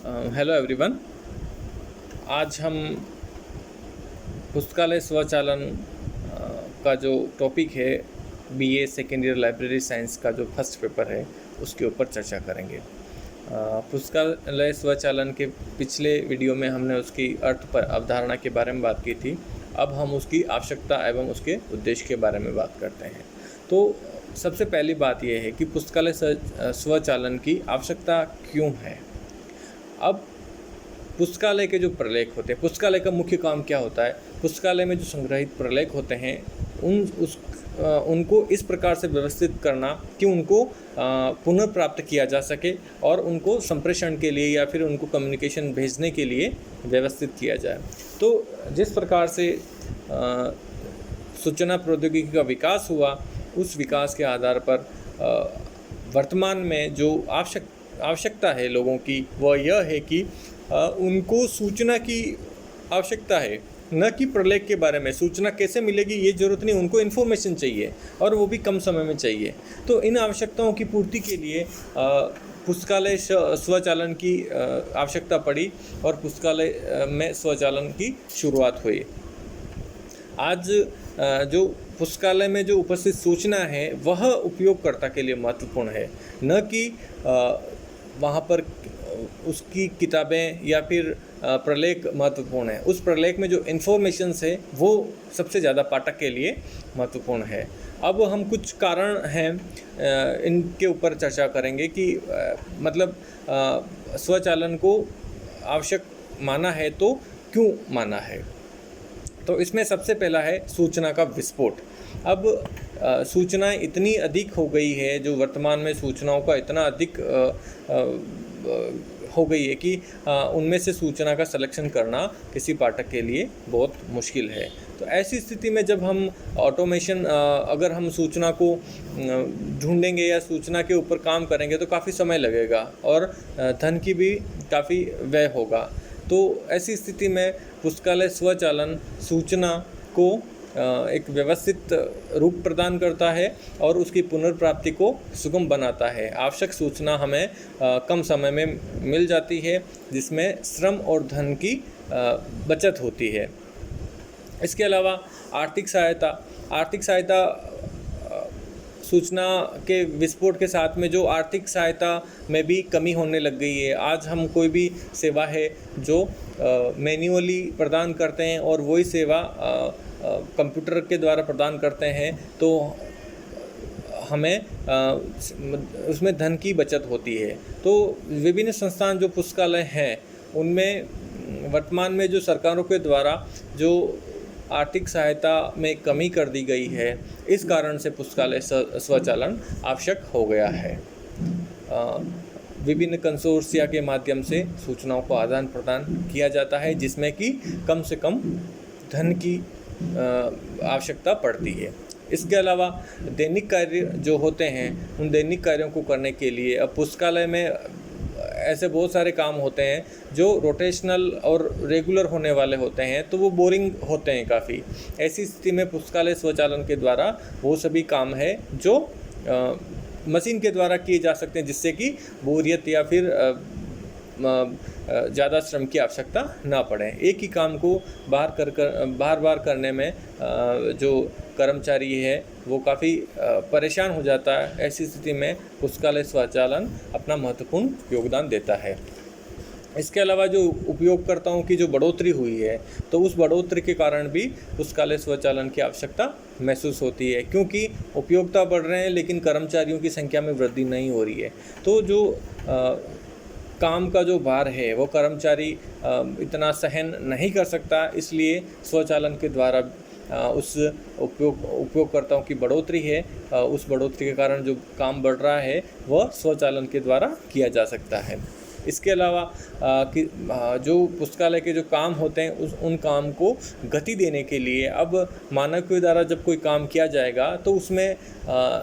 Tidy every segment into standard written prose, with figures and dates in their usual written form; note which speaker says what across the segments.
Speaker 1: Hello everyone. आज हम पुस्तकालय स्वचालन का जो टॉपिक है BA second year library science का जो फर्स्ट पेपर है उसके ऊपर चर्चा करेंगे। पुस्तकालय स्वचालन के पिछले वीडियो में हमने उसकी अर्थ पर अवधारणा के बारे में बात की थी। अब हम उसकी आवश्यकता एवं उसके उद्देश्य के बारे में बात करते हैं। तो सबसे पहली बात यह है कि पुस्तकालय स्वचालन की आवश्यकता क्यों है। अब पुस्तकालय के जो प्रलेख होते हैं, पुस्तकालय का मुख्य काम क्या होता है? पुस्तकालय में जो संग्रहित प्रलेख होते हैं उनको इस प्रकार से व्यवस्थित करना कि उनको पुनः प्राप्त किया जा सके और उनको संप्रेषण के लिए या फिर उनको कम्युनिकेशन भेजने के लिए व्यवस्थित किया जाए। तो जिस प्रकार से सूचना प्रौद्योगिकी का विकास हुआ, उस विकास के आधार पर वर्तमान में जो आवश्यकता है लोगों की, वह यह है कि उनको सूचना की आवश्यकता है, न कि प्रलेख के बारे में। सूचना कैसे मिलेगी ये ज़रूरत नहीं, उनको इन्फॉर्मेशन चाहिए और वो भी कम समय में चाहिए। तो इन आवश्यकताओं की पूर्ति के लिए पुस्तकालय स्वचालन की आवश्यकता पड़ी और पुस्तकालय में स्वचालन की शुरुआत हुई। आज जो पुस्तकालय में जो उपस्थित सूचना है वह उपयोगकर्ता के लिए महत्वपूर्ण है, न कि वहाँ पर उसकी किताबें या फिर प्रलेख महत्वपूर्ण है। उस प्रलेख में जो इन्फॉर्मेशंस है वो सबसे ज़्यादा पाठक के लिए महत्वपूर्ण है। अब हम कुछ कारण हैं इनके ऊपर चर्चा करेंगे कि मतलब स्वचालन को आवश्यक माना है तो क्यों माना है। तो इसमें सबसे पहला है सूचना का विस्फोट। अब सूचनाएं इतनी अधिक हो गई है, जो वर्तमान में सूचनाओं का इतना अधिक हो गई है कि उनमें से सूचना का सिलेक्शन करना किसी पाठक के लिए बहुत मुश्किल है। तो ऐसी स्थिति में जब हम ऑटोमेशन अगर हम सूचना को ढूंढेंगे या सूचना के ऊपर काम करेंगे तो काफ़ी समय लगेगा और धन की भी काफ़ी व्यय होगा। तो ऐसी स्थिति में पुस्तकालय स्वचालन सूचना को एक व्यवस्थित रूप प्रदान करता है और उसकी पुनर्प्राप्ति को सुगम बनाता है। आवश्यक सूचना हमें कम समय में मिल जाती है, जिसमें श्रम और धन की बचत होती है। इसके अलावा आर्थिक सहायता सूचना के विस्फोट के साथ में जो आर्थिक सहायता में भी कमी होने लग गई है। आज हम कोई भी सेवा है जो मैन्युअली प्रदान करते हैं और वही सेवा कंप्यूटर के द्वारा प्रदान करते हैं, तो हमें उसमें धन की बचत होती है। तो विभिन्न संस्थान जो पुस्तकालय हैं उनमें वर्तमान में जो सरकारों के द्वारा जो आर्थिक सहायता में कमी कर दी गई है, इस कारण से पुस्तकालय स्वचालन आवश्यक हो गया है। विभिन्न कंसोर्सिया के माध्यम से सूचनाओं को आदान प्रदान किया जाता है, जिसमें कि कम से कम धन की आवश्यकता पड़ती है। इसके अलावा दैनिक कार्य जो होते हैं, उन दैनिक कार्यों को करने के लिए अब पुस्तकालय में ऐसे बहुत सारे काम होते हैं जो रोटेशनल और रेगुलर होने वाले होते हैं, तो वो बोरिंग होते हैं काफ़ी। ऐसी स्थिति में पुस्तकालय स्वचालन के द्वारा वो सभी काम है जो मशीन के द्वारा किए जा सकते हैं, जिससे कि बोरियत या फिर ज़्यादा श्रम की आवश्यकता ना पड़े। एक ही काम को बार बार करने में जो कर्मचारी है वो काफ़ी परेशान हो जाता है। ऐसी स्थिति में पुस्तकालय स्वचालन अपना महत्वपूर्ण योगदान देता है। इसके अलावा जो उपयोगकर्ताओं की जो बढ़ोतरी हुई है, तो उस बढ़ोतरी के कारण भी पुस्तकालय स्वचालन की आवश्यकता महसूस होती है, क्योंकि उपयोक्ता बढ़ रहे हैं लेकिन कर्मचारियों की संख्या में वृद्धि नहीं हो रही है। तो जो काम का जो भार है वो कर्मचारी इतना सहन नहीं कर सकता, इसलिए स्वचालन के द्वारा उस उपयोगकर्ताओं की बढ़ोतरी है, उस बढ़ोतरी के कारण जो काम बढ़ रहा है वह स्वचालन के द्वारा किया जा सकता है। इसके अलावा जो पुस्तकालय के जो काम होते हैं उन काम को गति देने के लिए अब मानव के द्वारा जब कोई काम किया जाएगा तो उसमें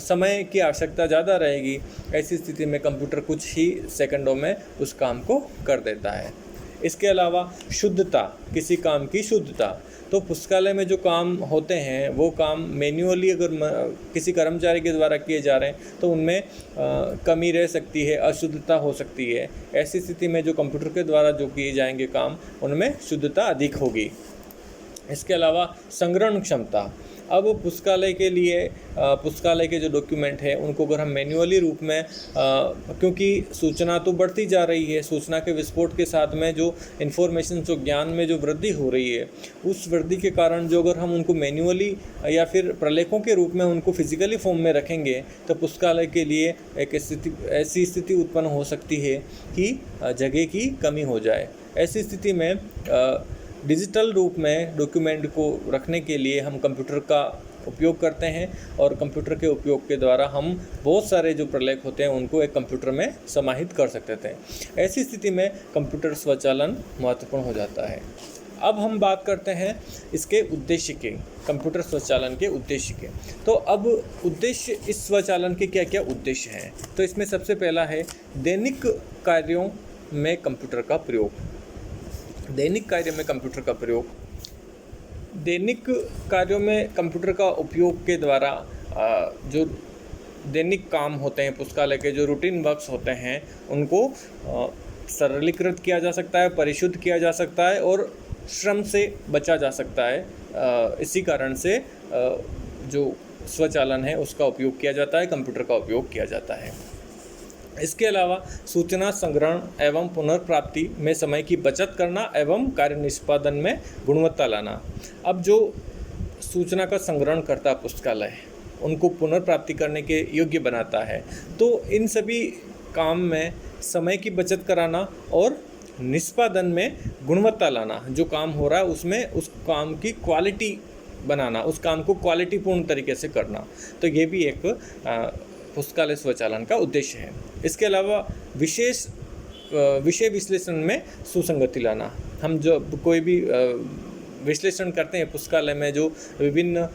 Speaker 1: समय की आवश्यकता ज़्यादा रहेगी। ऐसी स्थिति में कंप्यूटर कुछ ही सेकंडों में उस काम को कर देता है। इसके अलावा शुद्धता, किसी काम की शुद्धता, तो पुस्तकालय में जो काम होते हैं वो काम मैन्युअली अगर किसी कर्मचारी के द्वारा किए जा रहे हैं तो उनमें कमी रह सकती है, अशुद्धता हो सकती है। ऐसी स्थिति में जो कंप्यूटर के द्वारा जो किए जाएंगे काम, उनमें शुद्धता अधिक होगी। इसके अलावा संग्रहण क्षमता, अब पुस्तकालय के लिए पुस्तकालय के जो डॉक्यूमेंट है उनको अगर हम मैन्युअली रूप में क्योंकि सूचना तो बढ़ती जा रही है, सूचना के विस्फोट के साथ में जो इन्फॉर्मेशन, जो ज्ञान में जो वृद्धि हो रही है, उस वृद्धि के कारण जो अगर हम उनको मैन्युअली या फिर प्रलेखों के रूप में उनको फिजिकली फॉर्म में रखेंगे तो पुस्तकालय के लिए एक ऐसी स्थिति उत्पन्न हो सकती है कि जगह की कमी हो जाए। ऐसी स्थिति में डिजिटल रूप में डॉक्यूमेंट को रखने के लिए हम कंप्यूटर का उपयोग करते हैं और कंप्यूटर के उपयोग के द्वारा हम बहुत सारे जो प्रलेख होते हैं उनको एक कंप्यूटर में समाहित कर सकते थे। ऐसी स्थिति में कंप्यूटर स्वचालन महत्वपूर्ण हो जाता है। अब हम बात करते हैं इसके उद्देश्य के, कंप्यूटर स्वचालन के उद्देश्य के। तो अब उद्देश्य, इस स्वचालन के क्या क्या उद्देश्य हैं? तो इसमें सबसे पहला है दैनिक कार्यों में कंप्यूटर का प्रयोग। दैनिक कार्य में कंप्यूटर का प्रयोग, दैनिक कार्यों में कंप्यूटर का उपयोग के द्वारा जो दैनिक काम होते हैं पुस्तकालय के, जो रूटीन वर्क्स होते हैं, उनको सरलीकृत किया जा सकता है, परिशुद्ध किया जा सकता है और श्रम से बचा जा सकता है। इसी कारण से जो स्वचालन है उसका उपयोग किया जाता है, कंप्यूटर का उपयोग किया जाता है। इसके अलावा सूचना संग्रहण एवं पुनर्प्राप्ति में समय की बचत करना एवं कार्य निष्पादन में गुणवत्ता लाना। अब जो सूचना का संग्रहण करता है पुस्तकालय, उनको पुनर्प्राप्ति करने के योग्य बनाता है, तो इन सभी काम में समय की बचत कराना और निष्पादन में गुणवत्ता लाना, जो काम हो रहा है उसमें उस काम की क्वालिटी बनाना, उस काम को क्वालिटीपूर्ण तरीके से करना, तो ये भी एक पुस्तकालय स्वचालन का उद्देश्य है। इसके अलावा विषय विश्लेषण में सुसंगति लाना। हम जो कोई भी विश्लेषण करते हैं पुस्तकालय में, जो विभिन्न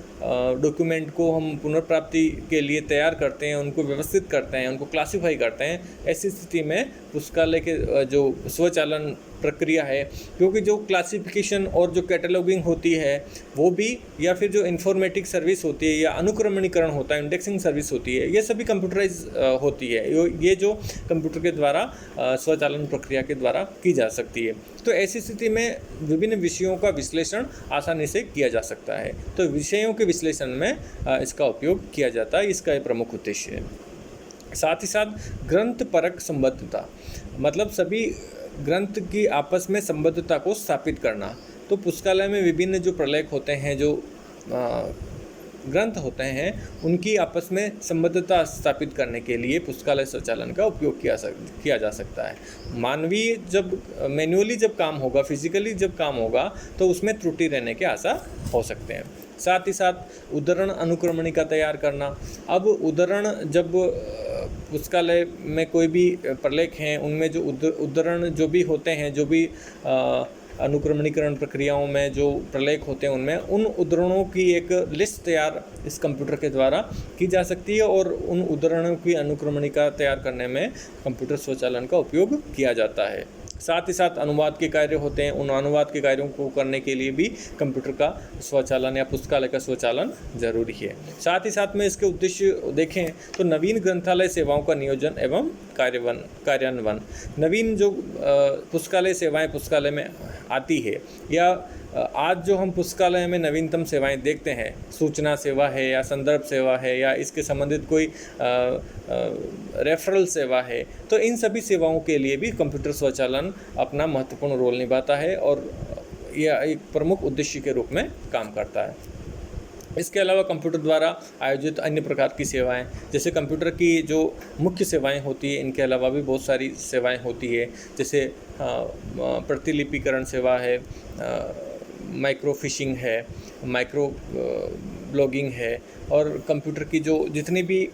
Speaker 1: डॉक्यूमेंट को हम पुनर्प्राप्ति के लिए तैयार करते हैं, उनको व्यवस्थित करते हैं, उनको क्लासिफाई करते हैं, ऐसी स्थिति में पुस्तकालय के जो स्वचालन प्रक्रिया है, क्योंकि जो क्लासिफिकेशन और जो कैटलॉगिंग होती है वो भी, या फिर जो इन्फॉर्मेटिक सर्विस होती है या अनुक्रमणीकरण होता है, इंडेक्सिंग सर्विस होती है, ये सभी कंप्यूटराइज होती है। ये जो कंप्यूटर के द्वारा स्वचालन प्रक्रिया के द्वारा की जा सकती है। तो ऐसी स्थिति में विभिन्न विषयों का विश्लेषण आसानी से किया जा सकता है। तो विषयों के विश्लेषण में इसका उपयोग किया जाता है, इसका एक प्रमुख उद्देश्य है। साथ ही साथ ग्रंथ परक संबद्धता, मतलब सभी ग्रंथ की आपस में संबद्धता को स्थापित करना। तो पुस्तकालय में विभिन्न जो प्रलेख होते हैं, जो ग्रंथ होते हैं, उनकी आपस में संबद्धता स्थापित करने के लिए पुस्तकालय स्वचालन का उपयोग किया जा सकता है। मानवीय जब मैन्युअली जब काम होगा, फिजिकली जब काम होगा, तो उसमें त्रुटि रहने के आसार हो सकते हैं। साथ ही साथ उद्धरण अनुक्रमणिका तैयार करना। अब उद्धरण, जब पुस्तकालय में कोई भी प्रलेख हैं, उनमें जो उद्धरण जो भी होते हैं, जो भी अनुक्रमणीकरण प्रक्रियाओं में जो प्रलेख होते हैं, उनमें उन उद्धरणों की एक लिस्ट तैयार इस कंप्यूटर के द्वारा की जा सकती है और उन उद्धरणों की अनुक्रमणिका तैयार करने में कंप्यूटर स्वचालन का उपयोग किया जाता है। साथ ही साथ अनुवाद के कार्य होते हैं, उन अनुवाद के कार्यों को करने के लिए भी कंप्यूटर का स्वचालन या पुस्तकालय का स्वचालन जरूरी है। साथ ही साथ में इसके उद्देश्य देखें तो नवीन ग्रंथालय सेवाओं का नियोजन एवं कार्यान्वयन। नवीन जो पुस्तकालय सेवाएं पुस्तकालय में आती है, या आज जो हम पुस्तकालय में नवीनतम सेवाएं देखते हैं, सूचना सेवा है या संदर्भ सेवा है या इसके संबंधित कोई रेफरल सेवा है, तो इन सभी सेवाओं के लिए भी कंप्यूटर स्वचालन अपना महत्वपूर्ण रोल निभाता है और यह एक प्रमुख उद्देश्य के रूप में काम करता है। इसके अलावा कंप्यूटर द्वारा आयोजित अन्य प्रकार की सेवाएं, जैसे कंप्यूटर की जो मुख्य सेवाएं होती है, इनके अलावा भी बहुत सारी सेवाएं होती है, जैसे प्रतिलिपिकरण सेवा है, माइक्रो फिशिंग है, माइक्रो ब्लॉगिंग है, और कंप्यूटर की जो जितनी भी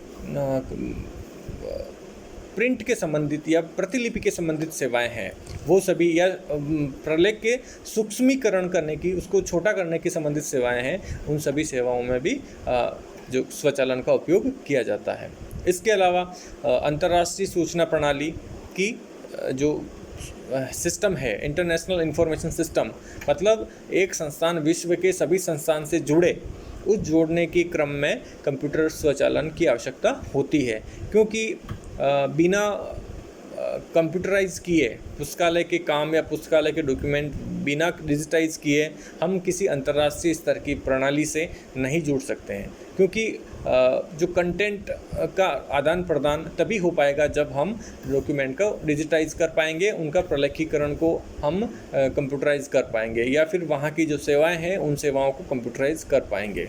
Speaker 1: प्रिंट के संबंधित या प्रतिलिपि के संबंधित सेवाएं हैं, वो सभी, या प्रलेख के सूक्ष्मीकरण करने की, उसको छोटा करने की संबंधित सेवाएं हैं, उन सभी सेवाओं में भी जो स्वचालन का उपयोग किया जाता है। इसके अलावा अंतर्राष्ट्रीय सूचना प्रणाली की जो सिस्टम है, इंटरनेशनल इंफॉर्मेशन सिस्टम, मतलब एक संस्थान विश्व के सभी संस्थान से जुड़े, उस जोड़ने के क्रम में कंप्यूटर स्वचालन की आवश्यकता होती है, क्योंकि बिना कंप्यूटराइज किए पुस्तकालय के काम या पुस्तकालय के डॉक्यूमेंट बिना डिजिटाइज किए हम किसी अंतर्राष्ट्रीय स्तर की प्रणाली से नहीं जुड़ सकते हैं, क्योंकि जो कंटेंट का आदान प्रदान तभी हो पाएगा जब हम डॉक्यूमेंट को डिजिटाइज कर पाएंगे, उनका प्रलेखीकरण को हम कंप्यूटराइज कर पाएंगे, या फिर वहाँ की जो सेवाएं हैं उन सेवाओं को कंप्यूटराइज कर पाएंगे।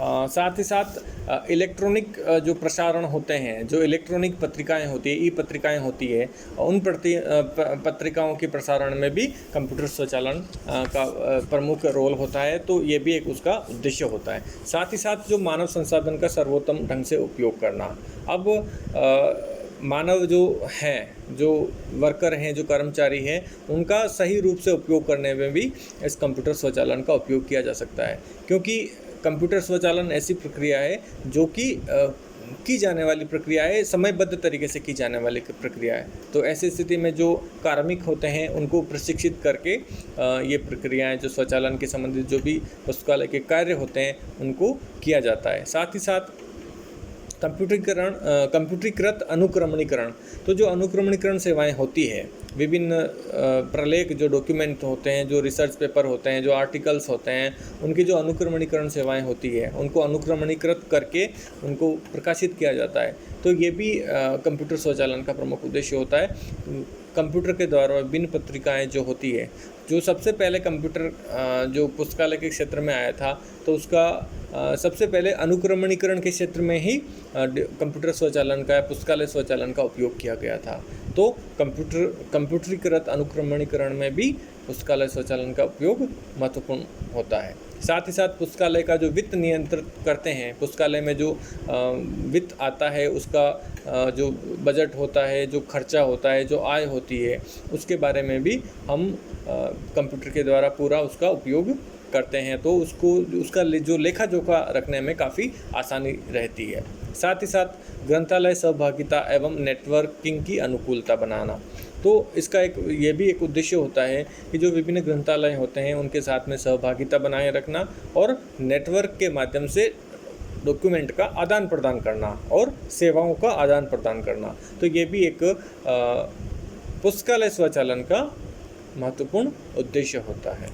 Speaker 1: साथ ही साथ इलेक्ट्रॉनिक जो प्रसारण होते हैं, जो इलेक्ट्रॉनिक पत्रिकाएं होती है, ई पत्रिकाएं होती है, उन पत्रिकाओं के प्रसारण में भी कंप्यूटर स्वचालन का प्रमुख रोल होता है, तो ये भी एक उसका उद्देश्य होता है। साथ ही साथ जो मानव संसाधन का सर्वोत्तम ढंग से उपयोग करना। अब मानव जो हैं, जो वर्कर हैं, जो कर्मचारी हैं, उनका सही रूप से उपयोग करने में भी इस कंप्यूटर स्वचालन का उपयोग किया जा सकता है, क्योंकि कंप्यूटर स्वचालन ऐसी प्रक्रिया है जो कि की जाने वाली प्रक्रिया है, समयबद्ध तरीके से की जाने वाली प्रक्रिया है। तो ऐसी स्थिति में जो कार्मिक होते हैं उनको प्रशिक्षित करके ये प्रक्रियाएं, जो स्वचालन के संबंधित जो भी पुस्तकालय के कार्य होते हैं, उनको किया जाता है। साथ ही साथ कंप्यूटरीकृत अनुक्रमणीकरण। तो जो अनुक्रमणीकरण सेवाएं होती है, विभिन्न प्रलेख जो डॉक्यूमेंट होते हैं, जो रिसर्च पेपर होते हैं, जो आर्टिकल्स होते हैं, उनकी जो अनुक्रमणीकरण सेवाएं होती है, उनको अनुक्रमणीकृत करके उनको प्रकाशित किया जाता है। तो ये भी कंप्यूटर स्वचालन का प्रमुख उद्देश्य होता है। कंप्यूटर के द्वारा विभिन्न पत्रिकाएं जो होती है, जो सबसे पहले कंप्यूटर जो पुस्तकालय के क्षेत्र में आया था, तो उसका सबसे पहले अनुक्रमणीकरण के क्षेत्र में ही कंप्यूटर स्वचालन का या पुस्तकालय स्वचालन का उपयोग किया गया था। तो कंप्यूटरीकृत अनुक्रमणीकरण में भी पुस्तकालय स्वचालन का उपयोग महत्वपूर्ण होता है। साथ ही साथ पुस्तकालय का जो वित्त नियंत्रित करते हैं, पुस्तकालय में जो वित्त आता है, उसका जो बजट होता है, जो खर्चा होता है, जो आय होती है, उसके बारे में भी हम कंप्यूटर के द्वारा पूरा उसका उपयोग करते हैं, तो उसका जो लेखा जोखा रखने में काफ़ी आसानी रहती है। साथ ही साथ ग्रंथालय सहभागिता एवं नेटवर्किंग की अनुकूलता बनाना। तो इसका ये भी एक उद्देश्य होता है कि जो विभिन्न ग्रंथालय होते हैं उनके साथ में सहभागिता बनाए रखना और नेटवर्क के माध्यम से डॉक्यूमेंट का आदान प्रदान करना और सेवाओं का आदान प्रदान करना। तो ये भी एक पुस्तकालय स्वचालन का महत्वपूर्ण उद्देश्य होता है।